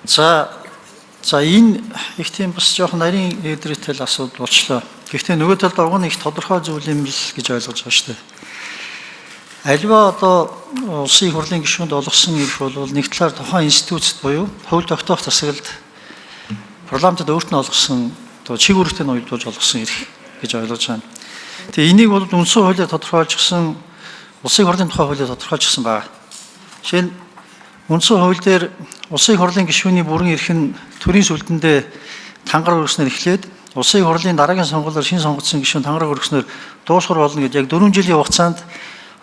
За энэ их тийм бас жоохон нарийн эдрэтэл асуудал болчлоо. Гэхдээ нөгөө талд уг нь их тодорхой зүйл юм л гэж ойлгож байгаа шүү дээ. Альва одоо улсын хурлын гишүүнд олгосон ирэх бол нэг талаар тухайн институцд буюу хууль тогтоох засаглалд парламентод өөрт нь олгосон одоо чиг үүрэгтэй ноёлдуулж олгосон ирэх гэж ойлгож байна. Тэгээ энийг бол үндсэн хуулиар тодорхойлчихсан улсын хурлын тухай хуулиар тодорхойлчихсан байна. Жишээ нь үндсэн хууль дээр улсын хурлын гишүүний бүрэн эрх нь төрийн сүлдэндээ тангар өргөснөр эхлээд улсын хурлын дараагийн сонгуулиар шин сонгогдсон гишүүн тангар өргөснөр дуусгар болно гэж яг 4 жилийн хугацаанд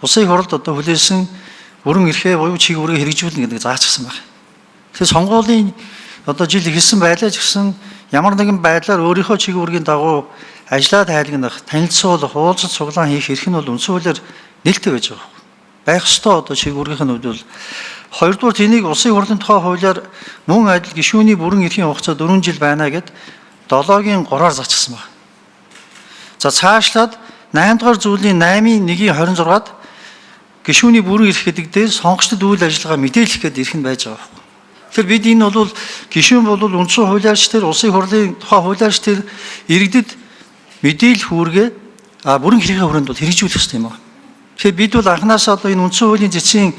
улсын хурлд одоо хүлээсэн бүрэн эрхээ буюу чиг үүргээ хэрэгжүүлнэ гэдэг заачсан байна. Тэгэхээр сонгуулийн одоо жил эхэлсэн байлаа ч гэсэн ямар нэгэн байдлаар өөрийнхөө чиг үүргийн дагуу ажлаа тайлгнах, танилцуулах, уулзалт суглаан хийх эрх нь бол үндсэн хуулиар нээлттэй байж байгаа. Байх ёстой одоо чиг үүргийнх нь бол хоёрдугаар тэнийг улсын хурлын тухай хуулиар мөн адил гишүүний бүрэн эрхийн хугацаа 4 жил байна гэд 7-гийн 3-аар зачсан байна. За цаашлаад 8 дугаар зүйлийн 8-ийн 1-ийн 26-ад гишүүний бүрэн эрх гэдэг дээр сонгогчдод үйл ажиллагаа мэдээлэх гэдэг эрх нь байж байгаа. Тэгэхээр бид энэ бол гишүүн бол үндсэн хуулиарч тэр улсын хурлын тухай хуулиарч тэр иргэдэд мэдээлэх үүргээ бүрэн эрхийн хүрээнд бол хэрэгжүүлэх хэрэгтэй юм аа. Тэгэхээр бид бол анханасаа одоо энэ үндсэн хуулийн зэцийн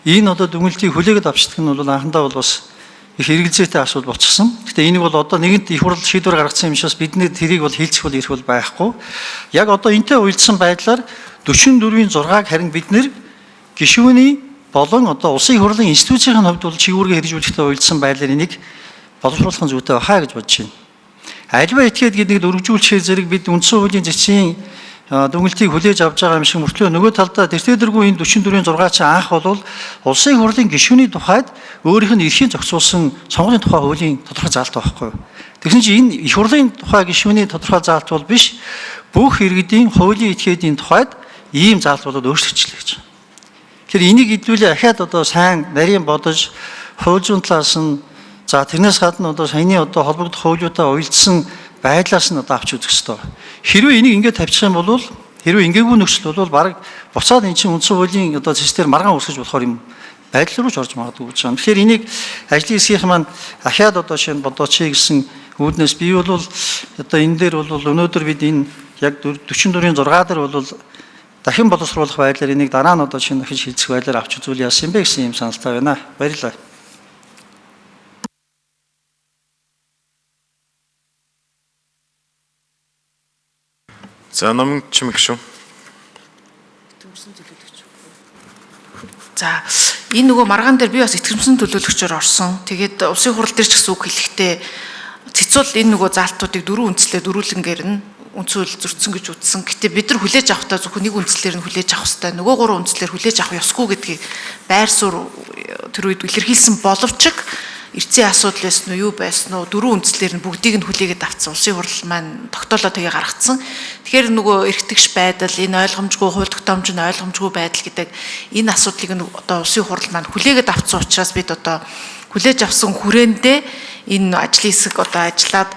энэ одоо дүгнэлтийг хүлээгээд авчдаг нь бол анхандаа бол бас их хэрэгэлзээтэй асуудал болчихсон. Гэхдээ энийг бол одоо нэгэнт их хурл шийдвэр гаргасан юм шээс бидний тэрийг бол хэлцэх бол ирэх бол байхгүй. Яг одоо энтэй уялдсан байдлаар 44-ийн 6-г харин бид нэр гишүүний болон одоо улсын хурлын институцийн хувьд бол чиг үүргээ хэрэгжүүлэхдээ уялдсан байдлаар энийг боловсруулах зүйтэй хаа гэж бодож байна. Альва этгээд гэдгийг өргөжүүлэхээр зэрэг бид үндсэн хуулийн зэцийн дүгнэлтийг хүлээж авч байгаа юм шиг мөртлөө нөгөө талдаа тэртээдэргүй энэ 44-ийн 6 чинь анх бол улсын хурлын гишүүний тухайд өөрийнх нь эрхийн зохицуулсан сонгуулийн тухай хуулийн тодорхой заалт байхгүй юу. Тэгсэн чинь энэ их хурлын тухай гишүүний тодорхой заалт бол биш, бүх иргэдийн хуулийн этгээдийн тухайд ийм заалт болоод өөрчлөгчлөө гэж. Тэгэхээр энийг хэдүүлээ ахаад одоо сайн нарийн бодож хууль зүйн талаас нь за тэрнээс гадна одоо саяны одоо холбогдох хуулиудаа уялдсан байдлаас нь одоо авч үзэх ёстой. Хэрвээ энийг ингээд тавьчих юм бол хэрвээ ингээгүй нөхцөл бол баг буцаад эн чинь үндсэн хуулийн одоо зэстээр маргаан үүсгэж болохоор юм байдал руу ч орж магадгүй гэж байна. Тэгэхээр энийг ажлын хэсгийнх маань ахаад одоо шинэ бодооч гэсэн үүднээс би бол одоо энэ дээр бол өнөөдөр бид энэ яг 44-ийн 6 дээр бол дахин боловсруулах байдлаар энийг дараа нь одоо шинэ дахиж хэлцэх байдлаар авч үзүүл яасан юм бэ гэсэн юм саналтай байна. Баярлалаа. За номын чимэг шүү. За энэ нөгөө маргаан дээр би бас итгэмсэн төлөөлөгчөөр орсон. Тэгээд улсын хурал дээр ч гэсэн үг хэлэхдээ цэцүүл энэ нөгөө заалтуудыг 4 үндслээр дөрүүлэнгээр нь үндсүүл зөрчсөн гэж үзсэн. Гэтэ бид нар хүлээж авахдаа зөвхөн нэг үндслээр нь хүлээж авах хэрэгтэй. Нөгөө 3 үндслээр хүлээж авах ёсгүй гэдгийг байр суурь тэр үед илэрхийлсэн боловч эрцийн асуудал байсан уу, юу байсан уу, 4 үндслээр нь бүгдийг нь хүлээгээд авцсан. Улсын хурал маань тогтоолоо тэгээ гаргацсан. Тэгэхээр нөгөө эрхтгч байдал, энэ ойлгомжгүй хууль тогтоомжны ойлгомжгүй байдал гэдэг энэ асуудлыг нь одоо улсын хурал маань хүлээгээд авцсан учраас бид одоо хүлээж авсан хүрээндээ энэ ажлын хэсэг одоо ажиллаад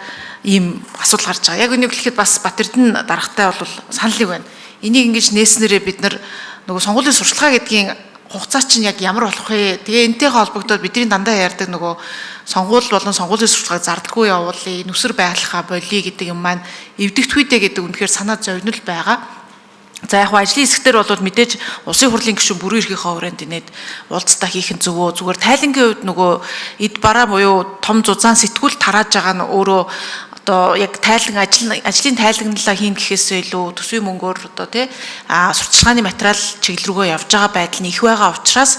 ийм асуудал гарч байгаа. Яг үнийг хэлэхэд бас Батэрдэн даргатай бол саналыг байна. Энийг ингэж нээснээрээ бид нар нөгөө сонгуулийн сурталчилгаа гэдгийн хугацаа чинь яг ямар болох вэ? Тэгээ энэтэй холбогдоод бидний дандаа ярьдаг нөгөө сонгуул болон сонгуулийн сурталчилгааг зардалгүй явуулъя, нүсэр байгалахаа болиё гэдэг юм маань эвдэгтгүйдэ гэдэг үнэхээр санаа зовнил байгаа. За яг ажлын хэсгээр бол мэдээж улсын хурлын гишүүн бүрэн эрхийнхээ хүрээнд инээд уулзтаа хийх нь зөвөө. Зүгээр тайлангийн хувьд нөгөө эд бараа буюу том зузаан сэтгүүл тарааж байгаа нь өөрөө одоо яг тайлан ажлын тайлагналаа хийн гэхээсээ илүү төсвийн мөнгөөр одоо тий сурталчилгааны материал чиглэл рүүгээ явж байгаа байдал нь их байгаа учраас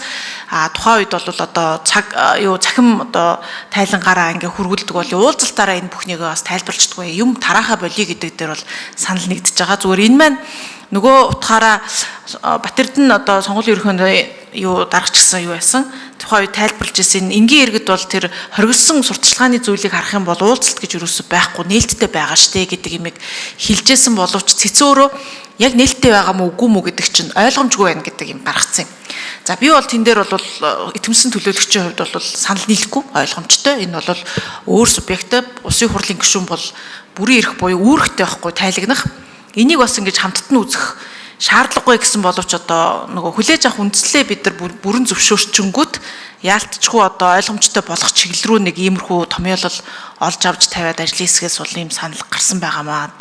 тухайн үед бол одоо цахим одоо тайлангаараа ингээ хөргөлдөг бол уулзалтаараа энэ бүхнийгээ бас тайлбарлцдаг юм тараахаа болиё гэдэг дээр бол санал нэгдэж байгаа. Зүгээр энэ маань нөгөө утгаараа Батэрдэн одоо сонгуулийн ерөнхийлөгчөнд даргачихсан юу байсан. Тухайн үед тайлбарлаж ирсэн энгийн иргэд бол тэр хоригдсон сурталчилгааны зүйлийг харах юм бол уулзалт гэж юусоо байхгүй нээлттэй байгаа штэ гэдэг юмыг хэлжсэн боловч цэцөөрөө яг нээлттэй байгаа мó үгүй мó гэдэг чинь ойлгомжгүй байна гэдэг юм гаргацсан юм. За би бол тэн дээр бол итгэмсэн төлөөлөгчийн хувьд бол санал нийлэхгүй ойлгомжтой. Энэ бол өөр субъект улсын хурлын гишүүн бол бүрэн эрх буюу үүрэгтэй байхгүй тайлагнах. Энийг бас ингэж хамтд нь үзэх шаардлагагүй гэсэн боловч одоо нөгөө хүлээж авах үндслээ бид нар бүрэн зөвшөөрчөнгүүт яалтчгүй одоо ойлгомжтой болох чиглэл рүү нэг иймэрхүү томьёолол олж авч тавиад ажлын хэсгээс бол ийм санал гарсан байгаамаа.